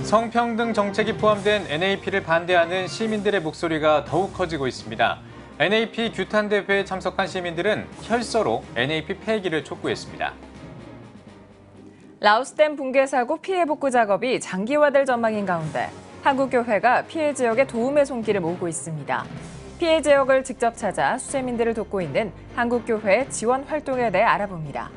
성평등 정책이 포함된 NAP를 반대하는 시민들의 목소리가 더욱 커지고 있습니다. NAP 규탄 대회에 참석한 시민들은 혈서로 NAP 폐기를 촉구했습니다. 라오스댐 붕괴 사고 피해 복구 작업이 장기화될 전망인 가운데 한국교회가 피해 지역에 도움의 손길을 모으고 있습니다. 피해 지역을 직접 찾아 수재민들을 돕고 있는 한국교회 지원 활동에 대해 알아봅니다.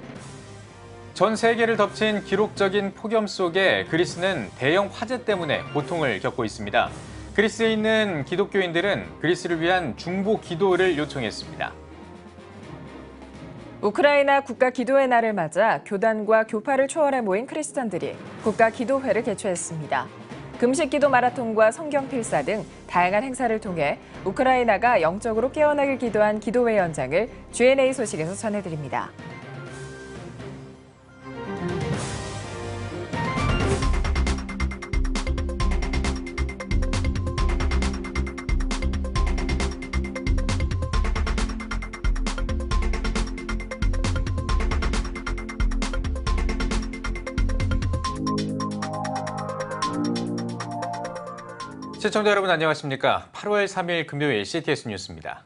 전 세계를 덮친 기록적인 폭염 속에 그리스는 대형 화재 때문에 고통을 겪고 있습니다. 그리스에 있는 기독교인들은 그리스를 위한 중보 기도를 요청했습니다. 우크라이나 국가 기도의 날을 맞아 교단과 교파를 초월해 모인 크리스천들이 국가 기도회를 개최했습니다. 금식 기도 마라톤과 성경 필사 등 다양한 행사를 통해 우크라이나가 영적으로 깨어나길 기도한 기도회 현장을 GNA 소식에서 전해드립니다. 시청자 여러분 안녕하십니까? 8월 3일 금요일 CTS 뉴스입니다.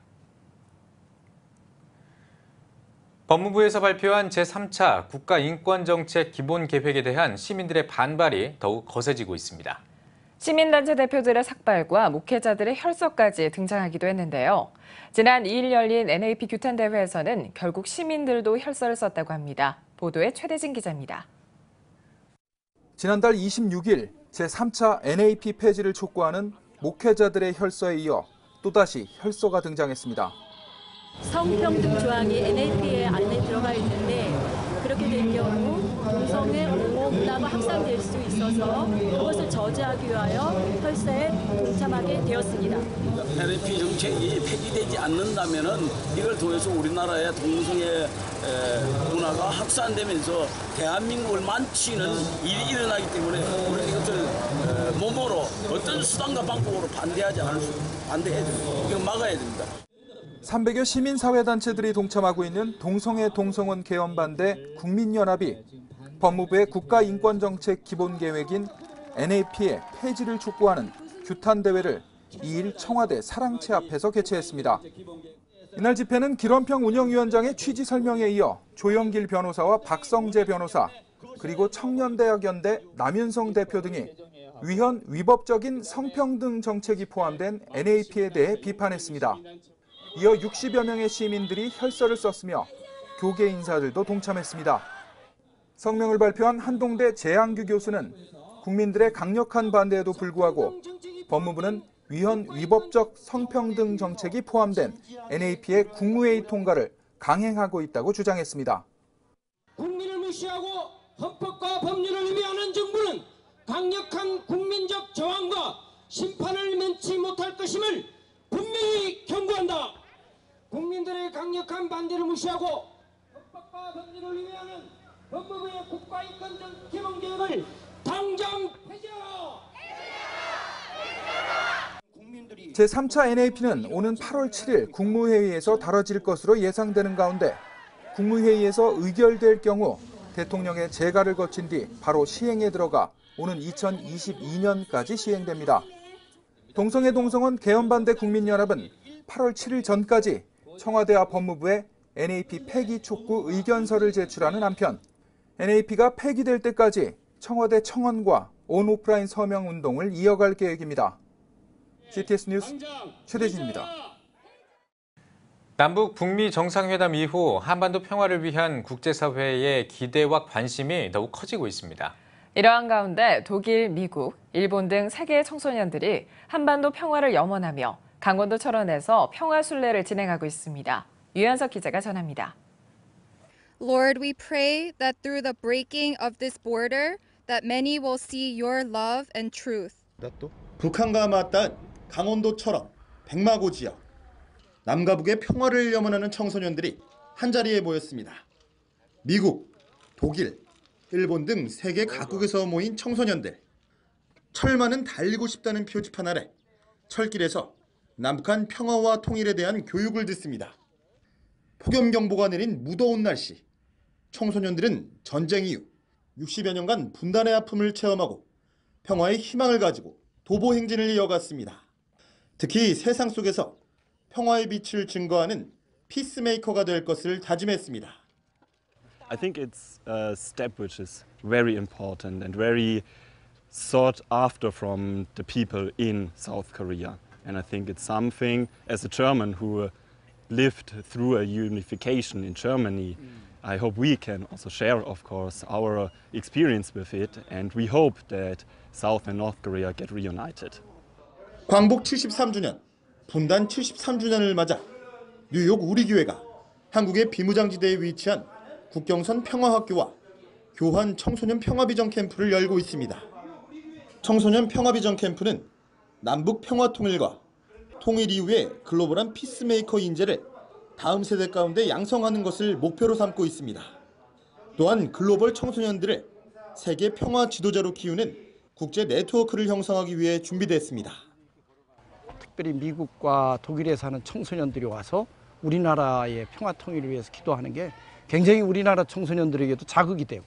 법무부에서 발표한 제3차 국가인권정책 기본계획에 대한 시민들의 반발이 더욱 거세지고 있습니다. 시민단체 대표들의 삭발과 목회자들의 혈서까지 등장하기도 했는데요. 지난 2일 열린 NAP 규탄 대회에서는 결국 시민들도 혈서를 썼다고 합니다. 보도에 최대진 기자입니다. 지난달 26일 제3차 NAP 폐지를 촉구하는 목회자들의 혈서에 이어 또다시 혈서가 등장했습니다. 성평등 조항이 NAP에 안에 들어가 있는데 그렇게 될 경우 동성애 옹호 문화가 확산될 수 있어서 그것을 저지하기 위하여 혈서에 동참하게 되었습니다. NAP 정책이 폐지되지 않는다면은 이걸 통해서 우리나라의 동성애 문화가 확산되면서 대한민국을 망치는 일이 일어나기 때문에 우리는 이것을 몸으로 어떤 수단과 방법으로 반대해야 됩니다. 이거 막아야 됩니다. 300여 시민사회단체들이 동참하고 있는 동성애 동성혼 개헌 반대 국민연합이 법무부의 국가인권정책 기본계획인 NAP의 폐지를 촉구하는 규탄대회를 2일 청와대 사랑채 앞에서 개최했습니다. 이날 집회는 길원평 운영위원장의 취지 설명에 이어 조영길 변호사와 박성재 변호사, 그리고 청년대학연대 남윤성 대표 등이 위헌 위법적인 성평등 정책이 포함된 NAP에 대해 비판했습니다. 이어 60여 명의 시민들이 혈서를 썼으며 교계 인사들도 동참했습니다. 성명을 발표한 한동대 재한규 교수는 국민들의 강력한 반대에도 불구하고 법무부는 위헌 위법적 성평등 정책이 포함된 NAP의 국무회의 통과를 강행하고 있다고 주장했습니다. 국민을 무시하고 헌법과 법률을 위배하는 정부는 강력한 국민적 저항과 심판을 면치 못할 것임을 분명히 경고한다. 국민들의 강력한 반대를 무시하고 헌법과 법률을 위배하는 법무부의 국가인권정 기본계획을 당장 폐지하라! 제3차 NAP는 오는 8월 7일 국무회의에서 다뤄질 것으로 예상되는 가운데 국무회의에서 의결될 경우 대통령의 재가를 거친 뒤 바로 시행에 들어가 오는 2022년까지 시행됩니다. 동성애 동성혼 개헌 반대 국민연합은 8월 7일 전까지 청와대와 법무부에 NAP 폐기 촉구 의견서를 제출하는 한편 NAP가 폐기될 때까지 청와대 청원과 온오프라인 서명 운동을 이어갈 계획입니다. CTS 뉴스 최대진입니다. 남북 북미 정상회담 이후 한반도 평화를 위한 국제사회의 기대와 관심이 더욱 커지고 있습니다. 이러한 가운데 독일, 미국, 일본 등 세계의 청소년들이 한반도 평화를 염원하며 강원도 철원에서 평화 순례를 진행하고 있습니다. 유현석 기자가 전합니다. Lord, we pray that through the breaking of this border, that many will see your love and truth. 북한과 맞닿은 강원도 철원, 백마고 지역. 남과 북의 평화를 염원하는 청소년들이 한자리에 모였습니다. 미국, 독일, 일본 등 세계 각국에서 모인 청소년들. 철만은 달리고 싶다는 표지판 아래 철길에서 남북한 평화와 통일에 대한 교육을 듣습니다. 폭염경보가 내린 무더운 날씨. 청소년들은 전쟁 이후 60여 년간 분단의 아픔을 체험하고 평화의 희망을 가지고 도보 행진을 이어갔습니다. 특히 세상 속에서 평화의 빛을 증거하는 피스메이커가 될 것을 다짐했습니다. I think it's a step which is very important and very sought after from the people in South Korea. And I think it's something, as a German who lived through a unification in Germany, I hope we can also share, of course, our experience with it. And we hope that South and North Korea get reunited. 광복 73주년, 분단 73주년을 맞아 뉴욕 우리교회가 한국의 비무장지대에 위치한 국경선 평화학교와 교환 청소년 평화비전 캠프를 열고 있습니다. 청소년 평화비전 캠프는 남북 평화 통일과 통일 이후의 글로벌한 피스메이커 인재를 다음 세대 가운데 양성하는 것을 목표로 삼고 있습니다. 또한 글로벌 청소년들을 세계 평화 지도자로 키우는 국제 네트워크를 형성하기 위해 준비됐습니다. 특별히 미국과 독일에 사는 청소년들이 와서 우리나라의 평화 통일을 위해서 기도하는 게 굉장히 우리나라 청소년들에게도 자극이 되고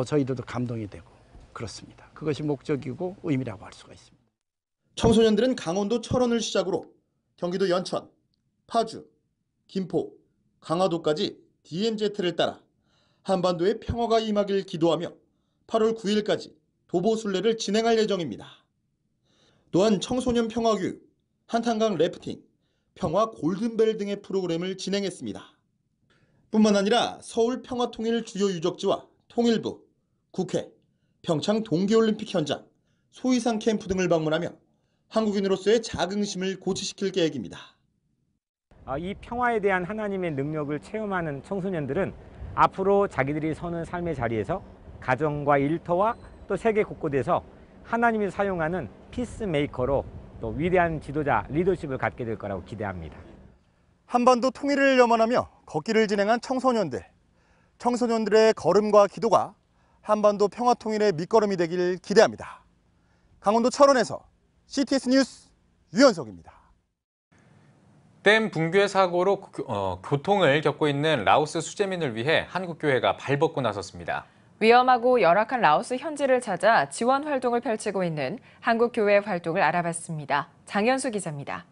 저희들도 감동이 되고 그렇습니다. 그것이 목적이고 의미라고 할 수가 있습니다. 청소년들은 강원도 철원을 시작으로 경기도 연천, 파주, 김포, 강화도까지 DMZ를 따라 한반도의 평화가 임하길 기도하며 8월 9일까지 도보순례를 진행할 예정입니다. 또한 청소년 평화교육, 한탄강 래프팅, 평화 골든벨 등의 프로그램을 진행했습니다. 뿐만 아니라 서울 평화통일 주요 유적지와 통일부, 국회, 평창 동계올림픽 현장, 소위상 캠프 등을 방문하며 한국인으로서의 자긍심을 고취시킬 계획입니다. 이 평화에 대한 하나님의 능력을 체험하는 청소년들은 앞으로 자기들이 서는 삶의 자리에서 가정과 일터와 또 세계 곳곳에서 하나님이 사용하는 피스메이커로 또 위대한 지도자, 리더십을 갖게 될 거라고 기대합니다. 한반도 통일을 염원하며 걷기를 진행한 청소년들의 걸음과 기도가 한반도 평화 통일의 밑거름이 되길 기대합니다. 강원도 철원에서 CTS 뉴스 유현석입니다. 댐 붕괴 사고로 교통을 겪고 있는 라오스 수재민을 위해 한국교회가 발벗고 나섰습니다. 위험하고 열악한 라오스 현지를 찾아 지원 활동을 펼치고 있는 한국교회 활동을 알아봤습니다. 장현수 기자입니다.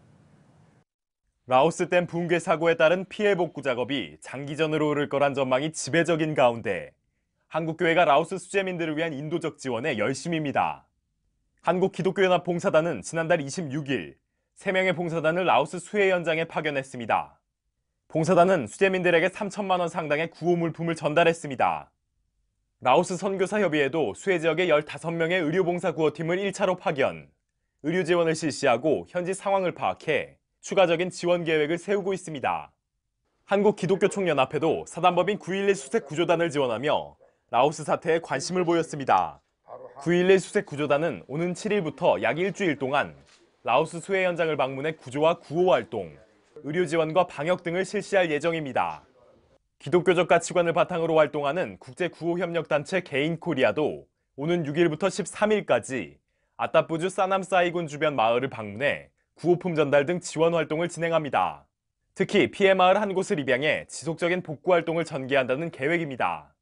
라오스 댐 붕괴 사고에 따른 피해 복구 작업이 장기전으로 오를 거란 전망이 지배적인 가운데 한국교회가 라오스 수재민들을 위한 인도적 지원에 열심입니다. 한국기독교연합 봉사단은 지난달 26일 3명의 봉사단을 라오스 수해 현장에 파견했습니다. 봉사단은 수재민들에게 3천만 원 상당의 구호 물품을 전달했습니다. 라오스 선교사협의회도 수해 지역에 15명의 의료봉사 구호팀을 1차로 파견, 의료 지원을 실시하고 현지 상황을 파악해 추가적인 지원 계획을 세우고 있습니다. 한국기독교총연합회도 사단법인 9.11 수색구조단을 지원하며 라오스 사태에 관심을 보였습니다. 9.11 수색구조단은 오는 7일부터 약 일주일 동안 라오스 수해 현장을 방문해 구조와 구호 활동, 의료 지원과 방역 등을 실시할 예정입니다. 기독교적 가치관을 바탕으로 활동하는 국제구호협력단체 개인코리아도 오는 6일부터 13일까지 아따뿌주 사남사이군 주변 마을을 방문해 구호품 전달 등 지원 활동을 진행합니다. 특히 피해 마을 한 곳을 입양해 지속적인 복구 활동을 전개한다는 계획입니다.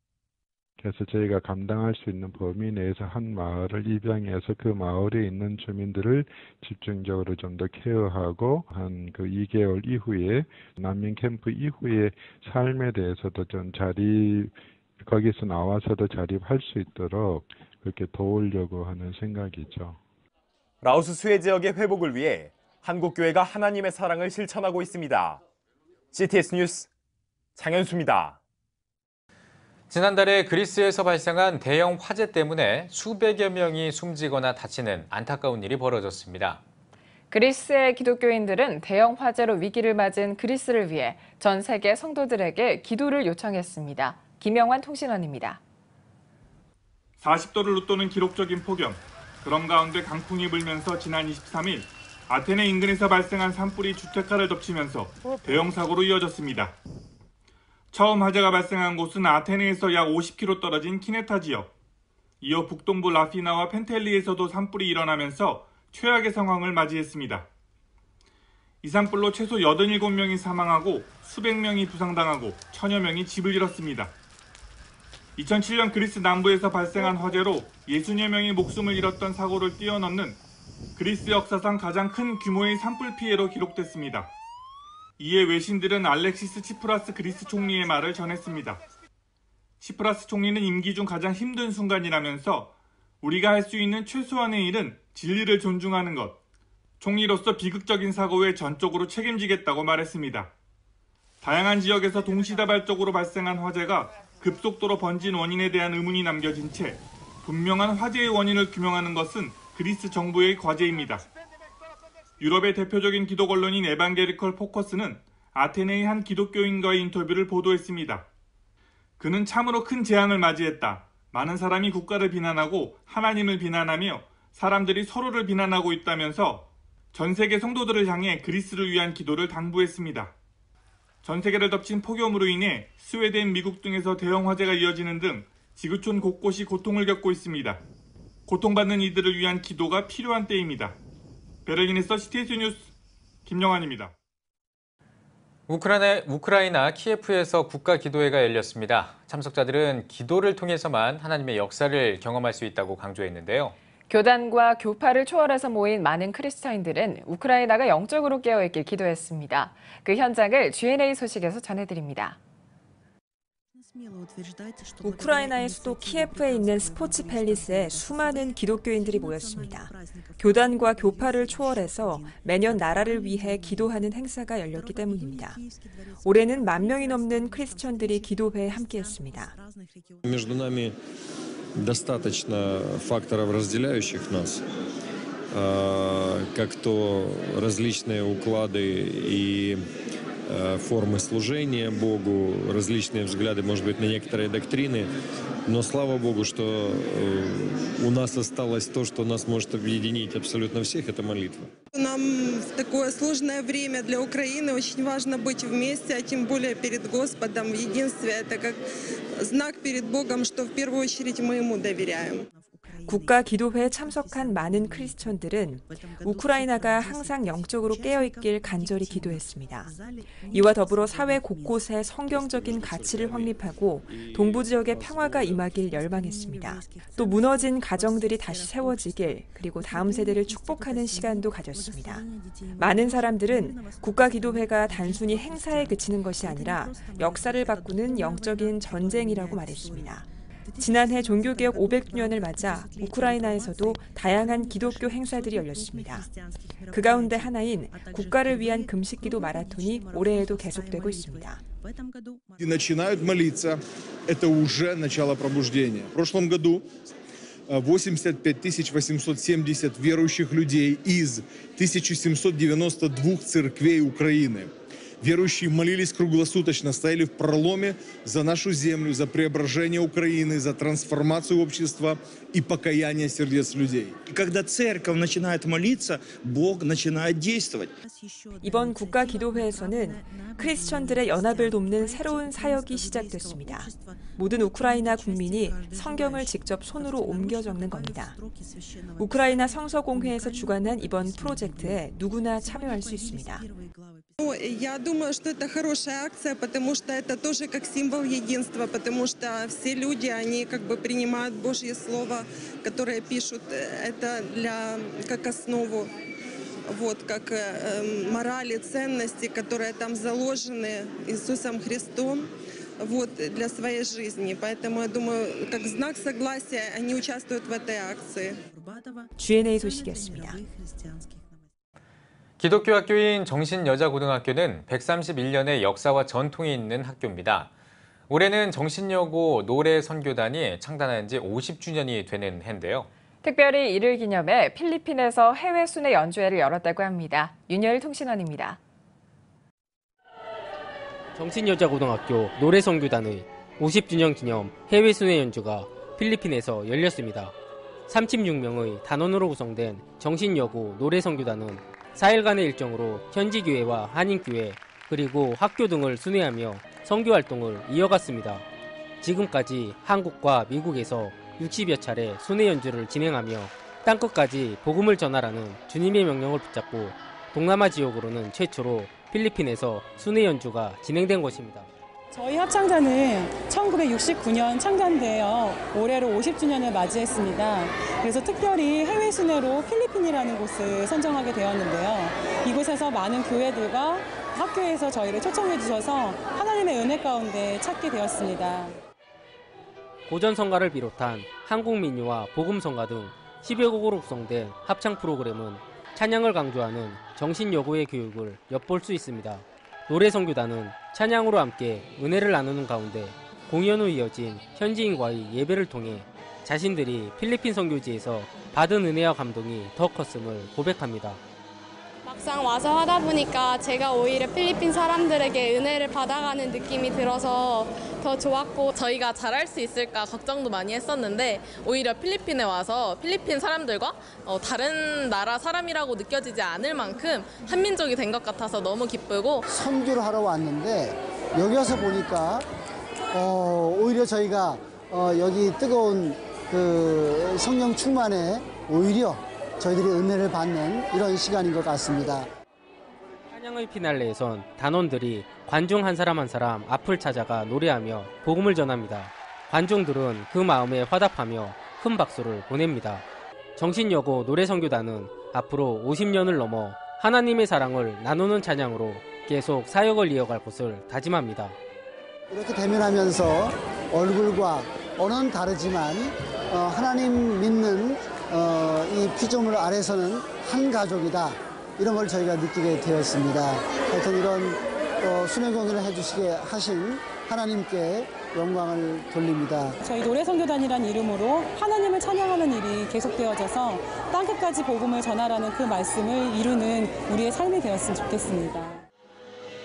그래서 저희가 감당할 수 있는 범위 내에서 한 마을을 입양해서 그 마을에 있는 주민들을 집중적으로 좀 더 케어하고 한 그 2개월 이후에 난민 캠프 이후에 삶에 대해서도 좀 거기서 나와서도 자립할 수 있도록 그렇게 도우려고 하는 생각이죠. 라오스 수해 지역의 회복을 위해 한국교회가 하나님의 사랑을 실천하고 있습니다. CTS 뉴스 장현수입니다. 지난달에 그리스에서 발생한 대형 화재 때문에 수백여 명이 숨지거나 다치는 안타까운 일이 벌어졌습니다. 그리스의 기독교인들은 대형 화재로 위기를 맞은 그리스를 위해 전 세계 성도들에게 기도를 요청했습니다. 김영환 통신원입니다. 40도를 웃도는 기록적인 폭염. 그런 가운데 강풍이 불면서 지난 23일 아테네 인근에서 발생한 산불이 주택가를 덮치면서 대형 사고로 이어졌습니다. 처음 화재가 발생한 곳은 아테네에서 약 50km 떨어진 키네타 지역. 이어 북동부 라피나와 펜텔리에서도 산불이 일어나면서 최악의 상황을 맞이했습니다. 이 산불로 최소 87명이 사망하고 수백 명이 부상당하고 천여 명이 집을 잃었습니다. 2007년 그리스 남부에서 발생한 화재로 60여 명이 목숨을 잃었던 사고를 뛰어넘는 그리스 역사상 가장 큰 규모의 산불 피해로 기록됐습니다. 이에 외신들은 알렉시스 치프라스 그리스 총리의 말을 전했습니다. 치프라스 총리는 임기 중 가장 힘든 순간이라면서 우리가 할 수 있는 최소한의 일은 진리를 존중하는 것, 총리로서 비극적인 사고에 전적으로 책임지겠다고 말했습니다. 다양한 지역에서 동시다발적으로 발생한 화재가 급속도로 번진 원인에 대한 의문이 남겨진 채 분명한 화재의 원인을 규명하는 것은 그리스 정부의 과제입니다. 유럽의 대표적인 기독 언론인 에반게리컬 포커스는 아테네의 한 기독교인과의 인터뷰를 보도했습니다. 그는 참으로 큰 재앙을 맞이했다. 많은 사람이 국가를 비난하고 하나님을 비난하며 사람들이 서로를 비난하고 있다면서 전 세계 성도들을 향해 그리스를 위한 기도를 당부했습니다. 전 세계를 덮친 폭염으로 인해 스웨덴, 미국 등에서 대형 화재가 이어지는 등 지구촌 곳곳이 고통을 겪고 있습니다. 고통받는 이들을 위한 기도가 필요한 때입니다. 베를린에서 CTS 뉴스 김영환입니다. 우크라이나 키예프에서 국가 기도회가 열렸습니다. 참석자들은 기도를 통해서만 하나님의 역사를 경험할 수 있다고 강조했는데요. 교단과 교파를 초월해서 모인 많은 크리스천인들은 우크라이나가 영적으로 깨어있길 기도했습니다. 그 현장을 G&A 소식에서 전해드립니다. 우크라이나의 수도 키예프에 있는 스포츠 팰리스에 수많은 기독교인들이 모였습니다. 교단과 교파를 초월해서 매년 나라를 위해 기도하는 행사가 열렸기 때문입니다. 올해는 10,000명이 넘는 크리스천들이 기도회에 함께했습니다. Между нами достаточно факторов, разделяющих нас, как то различные уклады и формы служения Богу, различные взгляды, может быть, на некоторые доктрины, но слава Богу, что у нас осталось то, что нас может объединить абсолютно всех, это молитва. Нам в такое сложное время для Украины очень важно быть вместе, а тем более перед Господом в единстве. Это как знак перед Богом, что в первую очередь мы Ему доверяем. 국가 기도회에 참석한 많은 크리스천들은 우크라이나가 항상 영적으로 깨어있길 간절히 기도했습니다. 이와 더불어 사회 곳곳에 성경적인 가치를 확립하고 동부 지역의 평화가 임하길 열망했습니다. 또 무너진 가정들이 다시 세워지길, 그리고 다음 세대를 축복하는 시간도 가졌습니다. 많은 사람들은 국가 기도회가 단순히 행사에 그치는 것이 아니라 역사를 바꾸는 영적인 전쟁이라고 말했습니다. 지난해 종교개혁 500주년을 맞아 우크라이나에서도 다양한 기독교 행사들이 열렸습니다. 그 가운데 하나인 국가를 위한 금식기도 마라톤이 올해에도 계속되고 있습니다. Начинают молиться. Это уже начало пробуждения. В прошлом году 85 870 верующих людей из 1792 церквей Украины. Верующие молились круглосуточно, стояли в проломе за нашу землю, за преображение Украины, за трансформацию общества и покаяние сердец людей. И когда церковь начинает молиться, Бог начинает действовать. 이번 국가 기도회에서는 크리스천들의 연합을 돕는 새로운 사역이 시작됐습니다. 모든 우크라이나 국민이 성경을 직접 손으로 옮겨 적는 겁니다. 우크라이나 성서공회에서 주관한 이번 프로젝트에 누구나 참여할 수 있습니다. Я думаю, что это хорошая акция, потому что это тоже как символ единства, потому что все люди, они как бы принимают Божье Слово, которое пишут, это как основу, вот, как морали, ценности, которые там заложены Иисусом Христом, вот, для своей жизни. Поэтому, я думаю, как знак согласия они участвуют в этой акции. G&A 소식이었습니다. 기독교 학교인 정신여자고등학교는 131년의 역사와 전통이 있는 학교입니다. 올해는 정신여고 노래선교단이 창단한 지 50주년이 되는 해인데요. 특별히 이를 기념해 필리핀에서 해외 순회 연주회를 열었다고 합니다. 윤여일 통신원입니다. 정신여자고등학교 노래선교단의 50주년 기념 해외 순회 연주가 필리핀에서 열렸습니다. 36명의 단원으로 구성된 정신여고 노래선교단은 4일간의 일정으로 현지 교회와 한인교회 그리고 학교 등을 순회하며 선교활동을 이어갔습니다. 지금까지 한국과 미국에서 60여 차례 순회 연주를 진행하며 땅끝까지 복음을 전하라는 주님의 명령을 붙잡고 동남아 지역으로는 최초로 필리핀에서 순회 연주가 진행된 것입니다. 저희 합창단은 1969년 창단되어 올해로 50주년을 맞이했습니다. 그래서 특별히 해외 순회로 필리핀이라는 곳을 선정하게 되었는데요. 이곳에서 많은 교회들과 학교에서 저희를 초청해 주셔서 하나님의 은혜 가운데 찾게 되었습니다. 고전성가를 비롯한 한국민요와 복음성가 등 10여 곡으로 구성된 합창 프로그램은 찬양을 강조하는 정신여고의 교육을 엿볼 수 있습니다. 노래선교단은 찬양으로 함께 은혜를 나누는 가운데 공연 후 이어진 현지인과의 예배를 통해 자신들이 필리핀 선교지에서 받은 은혜와 감동이 더 컸음을 고백합니다. 막상 와서 하다 보니까 제가 오히려 필리핀 사람들에게 은혜를 받아가는 느낌이 들어서 더 좋았고, 저희가 잘할 수 있을까 걱정도 많이 했었는데 오히려 필리핀에 와서 필리핀 사람들과 다른 나라 사람이라고 느껴지지 않을 만큼 한민족이 된 것 같아서 너무 기쁘고, 선교를 하러 왔는데 여기 와서 보니까 오히려 저희가 여기 뜨거운 그 성령 충만에 오히려 저희들이 은혜를 받는 이런 시간인 것 같습니다. 찬양의 피날레에선 단원들이 관중 한 사람 한 사람 앞을 찾아가 노래하며 복음을 전합니다. 관중들은 그 마음에 화답하며 큰 박수를 보냅니다. 정신여고 노래선교단은 앞으로 50년을 넘어 하나님의 사랑을 나누는 찬양으로 계속 사역을 이어갈 것을 다짐합니다. 이렇게 대면하면서 얼굴과 언어는 다르지만 하나님 믿는 이 피조물 아래서는 한 가족이다, 이런 걸 저희가 느끼게 되었습니다. 하여튼 이런 순회 공연을 해주시게 하신 하나님께 영광을 돌립니다. 저희 노래선교단이라는 이름으로 하나님을 찬양하는 일이 계속되어져서 땅끝까지 복음을 전하라는 그 말씀을 이루는 우리의 삶이 되었으면 좋겠습니다.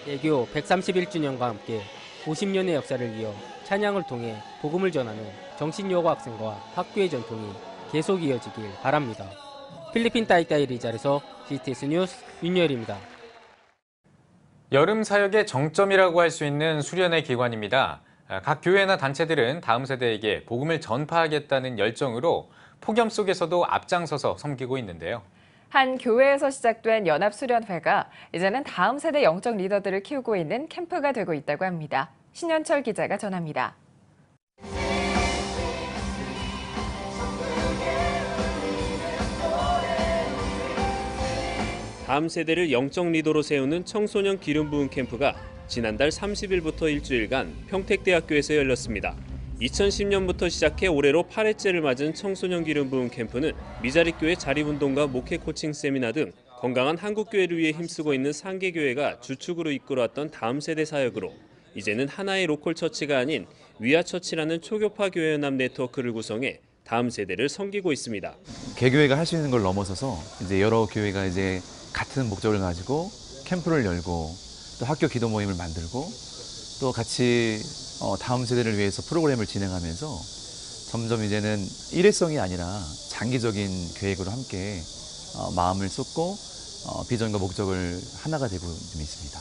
예교 131주년과 함께 50년의 역사를 이어 찬양을 통해 복음을 전하는 정신여고 학생과 학교의 전통이 계속 이어지길 바랍니다. 필리핀 따이따이 리잘에서 GTS 뉴스 윤열입니다. 여름 사역의 정점이라고 할 수 있는 수련회 기간입니다. 각 교회나 단체들은 다음 세대에게 복음을 전파하겠다는 열정으로 폭염 속에서도 앞장서서 섬기고 있는데요. 한 교회에서 시작된 연합수련회가 이제는 다음 세대 영적 리더들을 키우고 있는 캠프가 되고 있다고 합니다. 신현철 기자가 전합니다. 다음 세대를 영적 리더로 세우는 청소년 기름 부음 캠프가 지난달 30일부터 일주일간 평택대학교에서 열렸습니다. 2010년부터 시작해 올해로 8회째를 맞은 청소년 기름 부음 캠프는 미자립교회 자립운동과 목회 코칭 세미나 등 건강한 한국교회를 위해 힘쓰고 있는 상계교회가 주축으로 이끌어왔던 다음 세대 사역으로 이제는 하나의 로컬 처치가 아닌 위아처치라는 초교파 교회 연합 네트워크를 구성해 다음 세대를 섬기고 있습니다. 개교회가 할 수 있는 걸 넘어서서 이제 여러 교회가 이제 같은 목적을 가지고 캠프를 열고 또 학교 기도 모임을 만들고 또 같이 다음 세대를 위해서 프로그램을 진행하면서 점점 이제는 일회성이 아니라 장기적인 계획으로 함께 마음을 쏟고 비전과 목적을 하나가 되고 있습니다.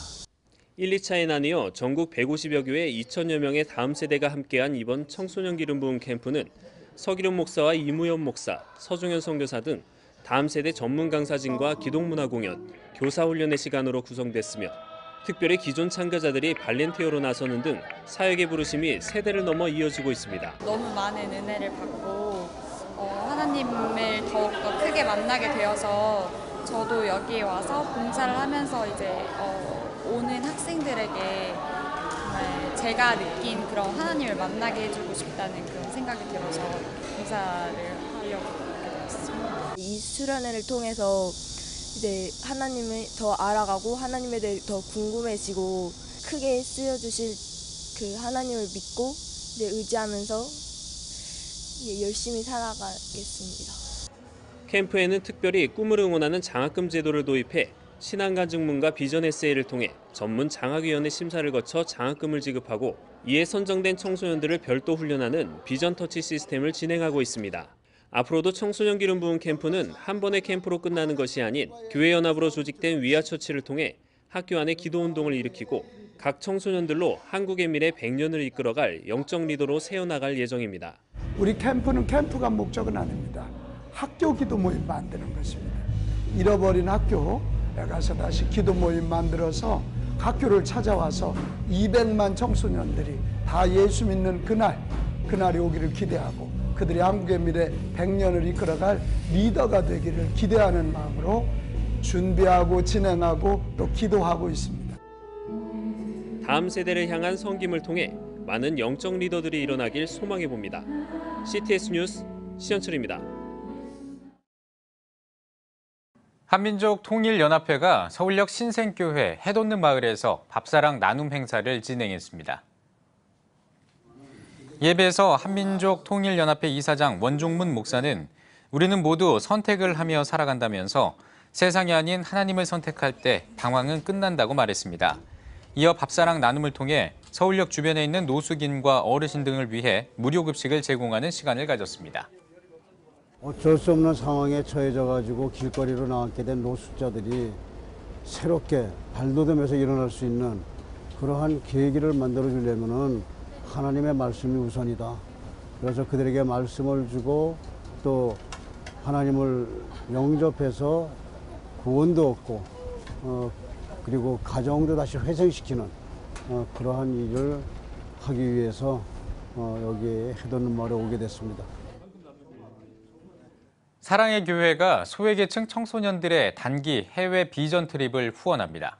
1, 2차에 나뉘어 전국 150여 교회 2,000여 명의 다음 세대가 함께한 이번 청소년 기름 부음 캠프는 서기룡 목사와 이무연 목사, 서종현 선교사 등 다음 세대 전문 강사진과 기독문화 공연, 교사 훈련의 시간으로 구성됐으며 특별히 기존 참가자들이 발렌티어로 나서는 등 사역의 부르심이 세대를 넘어 이어지고 있습니다. 너무 많은 은혜를 받고 하나님을 더욱더 크게 만나게 되어서 저도 여기에 와서 봉사를 하면서 이제 오는 학생들에게 정말 제가 느낀 그런 하나님을 만나게 해주고 싶다는 그런 생각이 들어서 봉사를 하려고 하게 되었습니다. 이 수련회를 통해서 이제 하나님을 더 알아가고 하나님에 대해 더 궁금해지고 크게 쓰여주실 그 하나님을 믿고 이제 의지하면서 열심히 살아가겠습니다. 캠프에는 특별히 꿈을 응원하는 장학금 제도를 도입해 신앙과 증문과 비전 에세이를 통해 전문 장학위원회 심사를 거쳐 장학금을 지급하고 이에 선정된 청소년들을 별도 훈련하는 비전 터치 시스템을 진행하고 있습니다. 앞으로도 청소년 기름 부음 캠프는 한 번의 캠프로 끝나는 것이 아닌 교회 연합으로 조직된 위아처치를 통해 학교 안에 기도 운동을 일으키고 각 청소년들로 한국의 미래 100년을 이끌어갈 영적 리더로 세워나갈 예정입니다. 우리 캠프는 캠프가 목적은 아닙니다. 학교 기도 모임 만드는 것입니다. 잃어버린 학교에 가서 다시 기도 모임 만들어서 학교를 찾아와서 200만 청소년들이 다 예수 믿는 그날이 오기를 기대하고 그들이 한국의 미래 100년을 이끌어갈 리더가 되기를 기대하는 마음으로 준비하고 진행하고 또 기도하고 있습니다. 다음 세대를 향한 섬김을 통해 많은 영적 리더들이 일어나길 소망해 봅니다. CTS 뉴스 시현철입니다. 한민족 통일연합회가 서울역 신생교회 해돋는 마을에서 밥사랑 나눔 행사를 진행했습니다. 예배에서 한민족 통일연합회 이사장 원종문 목사는 우리는 모두 선택을 하며 살아간다면서 세상이 아닌 하나님을 선택할 때 방황은 끝난다고 말했습니다. 이어 밥사랑 나눔을 통해 서울역 주변에 있는 노숙인과 어르신 등을 위해 무료 급식을 제공하는 시간을 가졌습니다. 어쩔 수 없는 상황에 처해져가지고 길거리로 나왔게 된 노숙자들이 새롭게 발돋움해서 일어날 수 있는 그러한 계기를 만들어주려면은 하나님의 말씀이 우선이다. 그래서 그들에게 말씀을 주고 또 하나님을 영접해서 구원도 얻고 그리고 가정도 다시 회생시키는 그러한 일을 하기 위해서 여기에 해돋는 마을에 오게 됐습니다. 사랑의 교회가 소외계층 청소년들의 단기 해외 비전 트립을 후원합니다.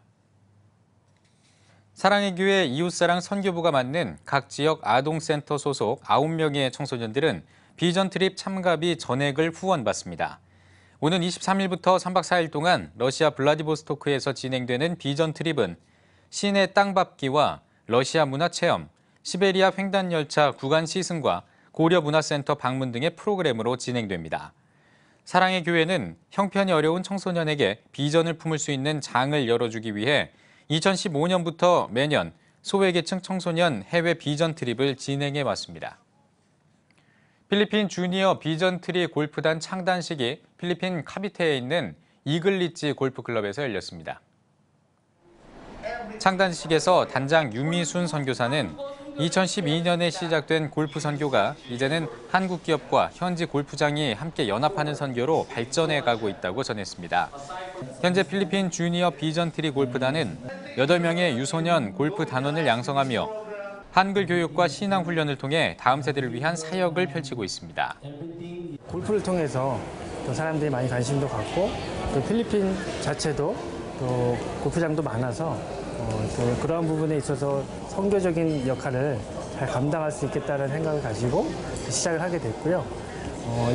사랑의 교회 이웃사랑 선교부가 맡는 각 지역 아동센터 소속 9명의 청소년들은 비전 트립 참가비 전액을 후원받습니다. 오는 23일부터 3박 4일 동안 러시아 블라디보스토크에서 진행되는 비전 트립은 시내 땅밟기와 러시아 문화체험, 시베리아 횡단열차 구간 시승과 고려문화센터 방문 등의 프로그램으로 진행됩니다. 사랑의 교회는 형편이 어려운 청소년에게 비전을 품을 수 있는 장을 열어주기 위해 2015년부터 매년 소외계층 청소년 해외 비전 트립을 진행해 왔습니다. 필리핀 주니어 비전 트립 골프단 창단식이 필리핀 카비테에 있는 이글리치 골프클럽에서 열렸습니다. 창단식에서 단장 유미순 선교사는 2012년에 시작된 골프 선교가 이제는 한국 기업과 현지 골프장이 함께 연합하는 선교로 발전해 가고 있다고 전했습니다. 현재 필리핀 주니어 비전 트립 골프단은 8명의 유소년 골프 단원을 양성하며 한글 교육과 신앙 훈련을 통해 다음 세대를 위한 사역을 펼치고 있습니다. 골프를 통해서 또 사람들이 많이 관심도 갖고 또 필리핀 자체도 또 골프장도 많아서 또 그러한 부분에 있어서 선교적인 역할을 잘 감당할 수 있겠다는 생각을 가지고 시작을 하게 됐고요.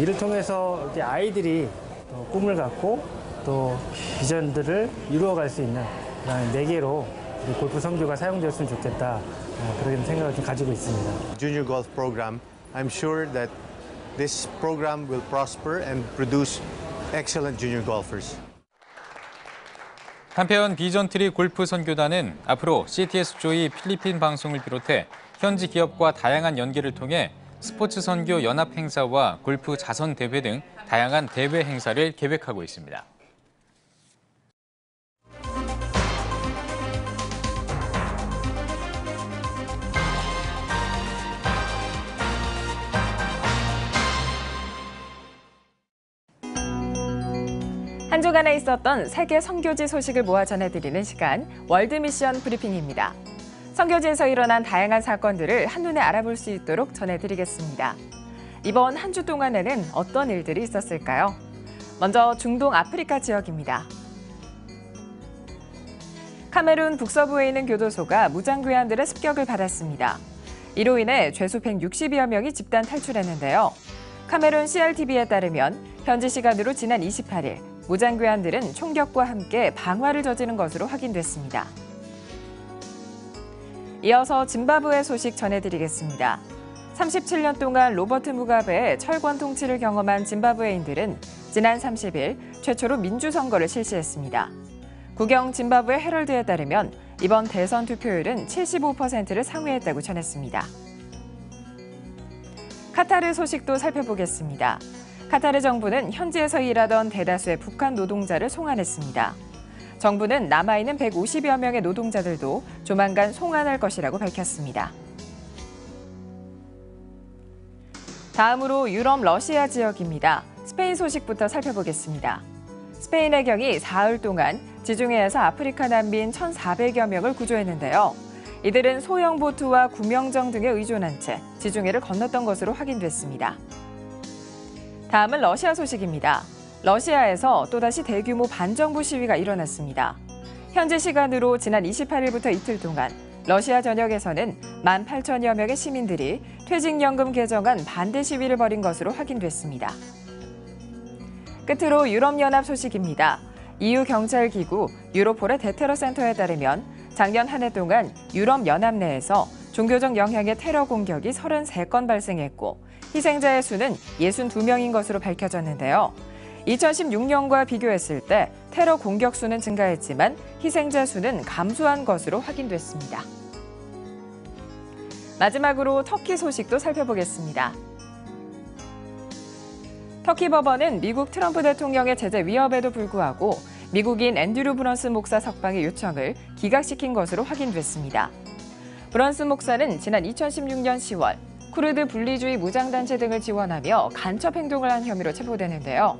이를 통해서 아이들이 꿈을 갖고 또 비전들을 이루어갈 수 있는 그런 매개로 골프 선교가 사용되었으면 좋겠다. 그런 생각을 좀 가지고 있습니다. Junior Golf Program, I'm sure that this program will prosper and produce excellent junior golfers. 한편 비전 트립 골프 선교단은 앞으로 CTS 조이 필리핀 방송을 비롯해 현지 기업과 다양한 연계를 통해 스포츠 선교 연합 행사와 골프 자선 대회 등 다양한 대회 행사를 계획하고 있습니다. 한 주간에 있었던 세계 선교지 소식을 모아 전해드리는 시간 월드미션 브리핑입니다. 선교지에서 일어난 다양한 사건들을 한눈에 알아볼 수 있도록 전해드리겠습니다. 이번 한 주 동안에는 어떤 일들이 있었을까요? 먼저 중동 아프리카 지역입니다. 카메룬 북서부에 있는 교도소가 무장괴한들의 습격을 받았습니다. 이로 인해 죄수 160여 명이 집단 탈출했는데요. 카메룬 CRTV에 따르면 현지 시간으로 지난 28일 무장괴한들은 총격과 함께 방화를 저지른 것으로 확인됐습니다. 이어서 짐바브웨 소식 전해드리겠습니다. 37년 동안 로버트 무가베의 철권 통치를 경험한 짐바브웨인들은 지난 30일 최초로 민주선거를 실시했습니다. 국영 짐바브웨 헤럴드에 따르면 이번 대선 투표율은 75%를 상회했다고 전했습니다. 카타르 소식도 살펴보겠습니다. 카타르 정부는 현지에서 일하던 대다수의 북한 노동자를 송환했습니다. 정부는 남아있는 150여 명의 노동자들도 조만간 송환할 것이라고 밝혔습니다. 다음으로 유럽 러시아 지역입니다. 스페인 소식부터 살펴보겠습니다. 스페인 해경이 사흘 동안 지중해에서 아프리카 난민 1,400여 명을 구조했는데요. 이들은 소형 보트와 구명정 등에 의존한 채 지중해를 건넜던 것으로 확인됐습니다. 다음은 러시아 소식입니다. 러시아에서 또다시 대규모 반정부 시위가 일어났습니다. 현지 시간으로 지난 28일부터 이틀 동안 러시아 전역에서는 18,000여 명의 시민들이 퇴직연금 개정안 반대 시위를 벌인 것으로 확인됐습니다. 끝으로 유럽연합 소식입니다. EU 경찰기구 유로폴의 대테러 센터에 따르면 작년 한 해 동안 유럽연합 내에서 종교적 영향의 테러 공격이 33건 발생했고 희생자의 수는 62명인 것으로 밝혀졌는데요. 2016년과 비교했을 때 테러 공격 수는 증가했지만 희생자 수는 감소한 것으로 확인됐습니다. 마지막으로 터키 소식도 살펴보겠습니다. 터키 법원은 미국 트럼프 대통령의 제재 위협에도 불구하고 미국인 앤드류 브런슨 목사 석방의 요청을 기각시킨 것으로 확인됐습니다. 브런슨 목사는 지난 2016년 10월 쿠르드 분리주의 무장단체 등을 지원하며 간첩 행동을 한 혐의로 체포되는데요.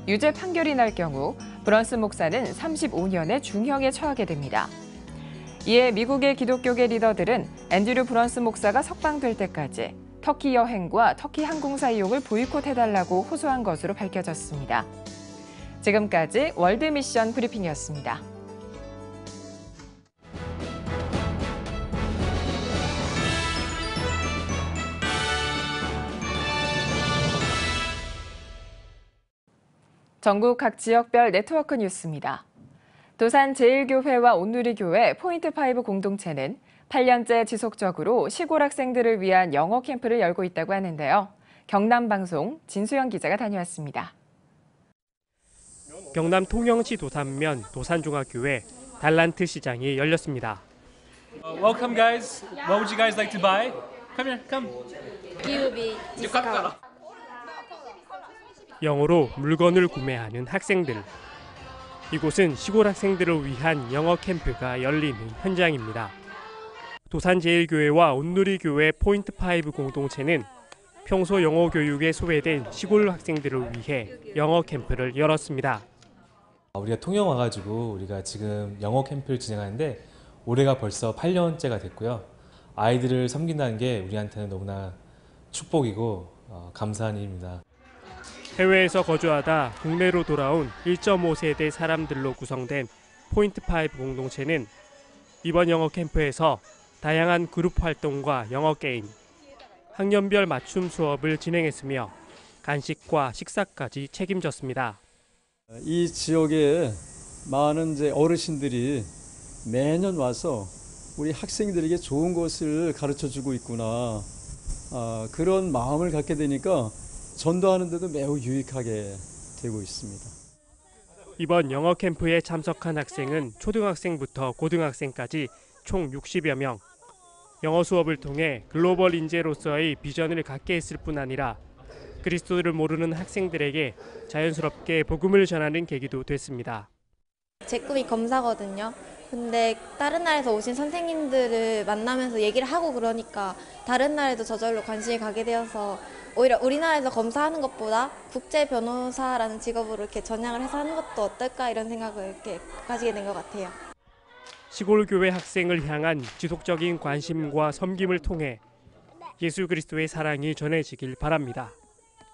유죄 판결이 날 경우 브런슨 목사는 35년의 중형에 처하게 됩니다. 이에 미국의 기독교계 리더들은 앤드류 브런슨 목사가 석방될 때까지 터키 여행과 터키 항공사 이용을 보이콧해달라고 호소한 것으로 밝혀졌습니다. 지금까지 월드미션 브리핑이었습니다. 전국 각 지역별 네트워크 뉴스입니다. 도산 제1교회와 온누리교회 포인트5 공동체는 8년째 지속적으로 시골 학생들을 위한 영어 캠프를 열고 있다고 하는데요. 경남방송 진수영 기자가 다녀왔습니다. 경남 통영시 도산면 도산중학교에 달란트 시장이 열렸습니다. Welcome guys. What would you guys like to buy? Come here, come. 기우비 디스카운트. 영어로 물건을 구매하는 학생들. 이곳은 시골 학생들을 위한 영어 캠프가 열리는 현장입니다. 도산제일교회와 온누리교회 포인트5 공동체는 평소 영어 교육에 소외된 시골 학생들을 위해 영어 캠프를 열었습니다. 우리가 통영 와가지고 우리가 지금 영어 캠프를 진행하는데 올해가 벌써 8년째가 됐고요. 아이들을 섬긴다는 게 우리한테는 너무나 축복이고 감사한 일입니다. 해외에서 거주하다 국내로 돌아온 1.5세대 사람들로 구성된 포인트5 공동체는 이번 영어 캠프에서 다양한 그룹 활동과 영어 게임, 학년별 맞춤 수업을 진행했으며 간식과 식사까지 책임졌습니다. 이 지역에 많은 어르신들이 매년 와서 우리 학생들에게 좋은 것을 가르쳐주고 있구나. 그런 마음을 갖게 되니까 전도하는 데도 매우 유익하게 되고 있습니다. 이번 영어 캠프에 참석한 학생은 초등학생부터 고등학생까지 총 60여 명. 영어 수업을 통해 글로벌 인재로서의 비전을 갖게 했을 뿐 아니라 그리스도를 모르는 학생들에게 자연스럽게 복음을 전하는 계기도 됐습니다. 제 꿈이 검사거든요. 근데 다른 나라에서 오신 선생님들을 만나면서 얘기를 하고 그러니까 다른 나라에도 저절로 관심이 가게 되어서 오히려 우리나라에서 검사하는 것보다 국제 변호사라는 직업으로 이렇게 전향을 해서 하는 것도 어떨까 이런 생각을 이렇게 가지게 된 것 같아요. 시골교회 학생을 향한 지속적인 관심과 섬김을 통해 예수 그리스도의 사랑이 전해지길 바랍니다.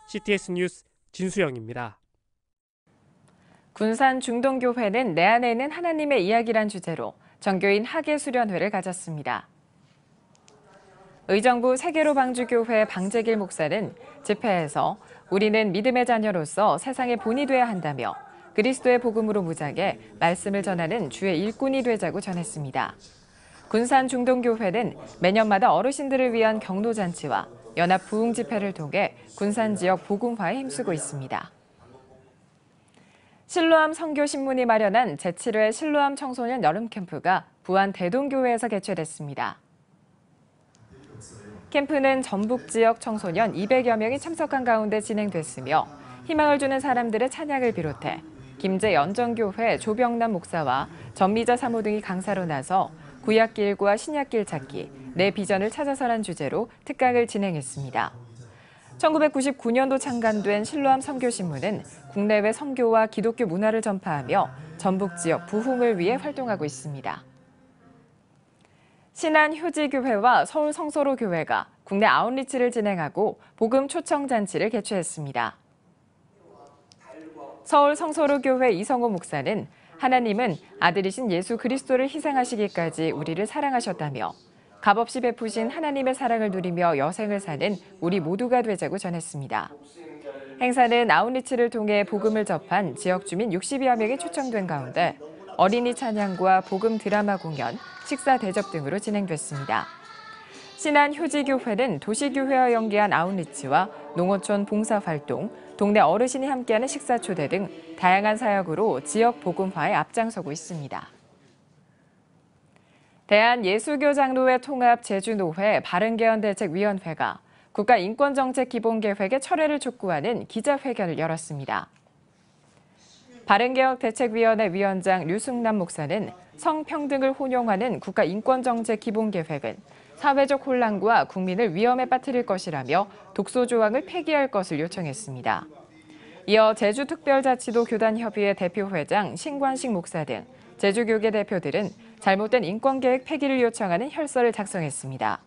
CTS 뉴스 진수영입니다. 군산 중동교회는 내 안에 있는 하나님의 이야기란 주제로 정교인 학예 수련회를 가졌습니다. 의정부 세계로 방주교회 방재길 목사는 집회에서 우리는 믿음의 자녀로서 세상의 본이 돼야 한다며 그리스도의 복음으로 무장해 말씀을 전하는 주의 일꾼이 되자고 전했습니다. 군산 중동교회는 매년마다 어르신들을 위한 경로잔치와 연합 부흥 집회를 통해 군산 지역 복음화에 힘쓰고 있습니다. 실로암 선교신문이 마련한 제7회 실로암 청소년 여름 캠프가 부안 대동교회에서 개최됐습니다. 캠프는 전북 지역 청소년 200여 명이 참석한 가운데 진행됐으며 희망을 주는 사람들의 찬양을 비롯해 김제 연정교회 조병남 목사와 전미자 사모 등이 강사로 나서 구약길과 신약길 찾기, 내 비전을 찾아서란 주제로 특강을 진행했습니다. 1999년도 창간된 실로암 선교신문은 국내외 선교와 기독교 문화를 전파하며 전북 지역 부흥을 위해 활동하고 있습니다. 신안효지교회와 서울 성서로교회가 국내 아웃리치를 진행하고 복음 초청잔치를 개최했습니다. 서울 성서로교회 이성호 목사는 하나님은 아들이신 예수 그리스도를 희생하시기까지 우리를 사랑하셨다며 값없이 베푸신 하나님의 사랑을 누리며 여생을 사는 우리 모두가 되자고 전했습니다. 행사는 아웃리치를 통해 복음을 접한 지역 주민 60여 명이 초청된 가운데 어린이 찬양과 복음 드라마 공연, 식사 대접 등으로 진행됐습니다. 신안효지교회는 도시교회와 연계한 아웃리치와 농어촌 봉사활동, 동네 어르신이 함께하는 식사 초대 등 다양한 사역으로 지역 복음화에 앞장서고 있습니다. 대한예수교장로회 통합 제주노회 바른개헌대책위원회가 국가인권정책기본계획의 철회를 촉구하는 기자회견을 열었습니다. 바른개혁대책위원회 위원장 류승남 목사는 성평등을 혼용하는 국가인권정책기본계획은 사회적 혼란과 국민을 위험에 빠뜨릴 것이라며 독소 조항을 폐기할 것을 요청했습니다. 이어 제주특별자치도 교단협의회 대표회장 신관식 목사 등 제주교계 대표들은 잘못된 인권계획 폐기를 요청하는 혈서를 작성했습니다.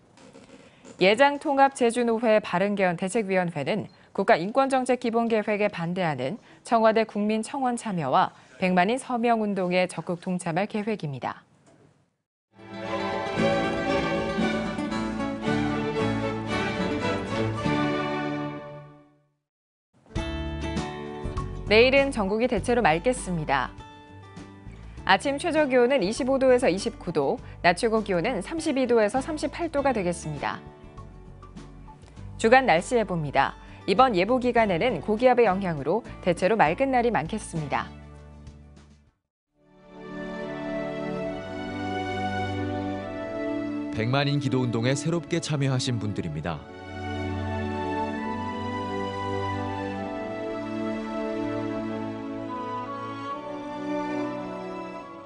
예장통합 제주노회 바른개헌대책위원회는 국가인권정책기본계획에 반대하는 청와대 국민청원 참여와 100만인 서명운동에 적극 동참할 계획입니다. 내일은 전국이 대체로 맑겠습니다. 아침 최저기온은 25도에서 29도, 낮 최고기온은 32도에서 38도가 되겠습니다. 주간 날씨 예보입니다. 이번 예보 기간에는 고기압의 영향으로 대체로 맑은 날이 많겠습니다. 백만인 기도운동에 새롭게 참여하신 분들입니다.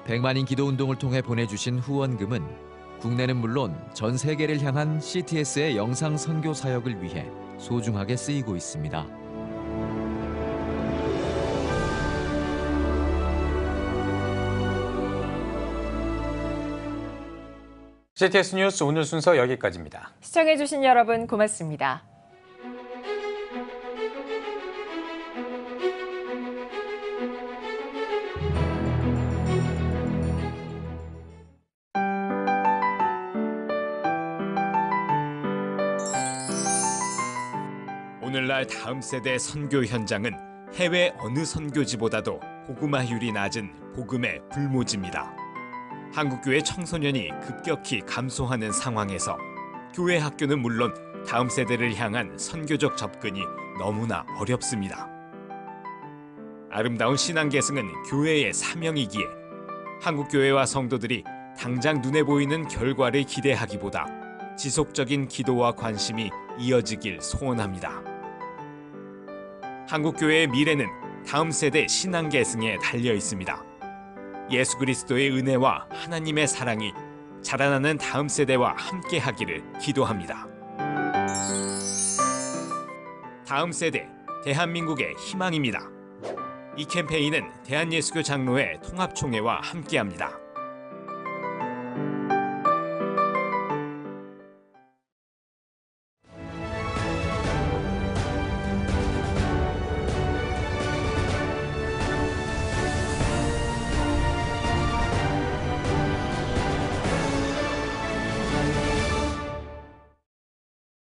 백만인 기도운동을 통해 보내주신 후원금은 국내는 물론 전 세계를 향한 CTS의 영상 선교 사역을 위해 소중하게 쓰이고 있습니다. CTS 뉴스 오늘 순서 여기까지입니다. 시청해주신 여러분 고맙습니다. 오늘날 다음 세대 선교 현장은 해외 어느 선교지보다도 복음화율이 낮은 복음의 불모지입니다. 한국교회 청소년이 급격히 감소하는 상황에서 교회 학교는 물론 다음 세대를 향한 선교적 접근이 너무나 어렵습니다. 아름다운 신앙 계승은 교회의 사명이기에 한국교회와 성도들이 당장 눈에 보이는 결과를 기대하기보다 지속적인 기도와 관심이 이어지길 소원합니다. 한국교회의 미래는 다음 세대 신앙 계승에 달려 있습니다. 예수 그리스도의 은혜와 하나님의 사랑이 자라나는 다음 세대와 함께하기를 기도합니다. 다음 세대, 대한민국의 희망입니다. 이 캠페인은 대한예수교 장로회 통합총회와 함께합니다.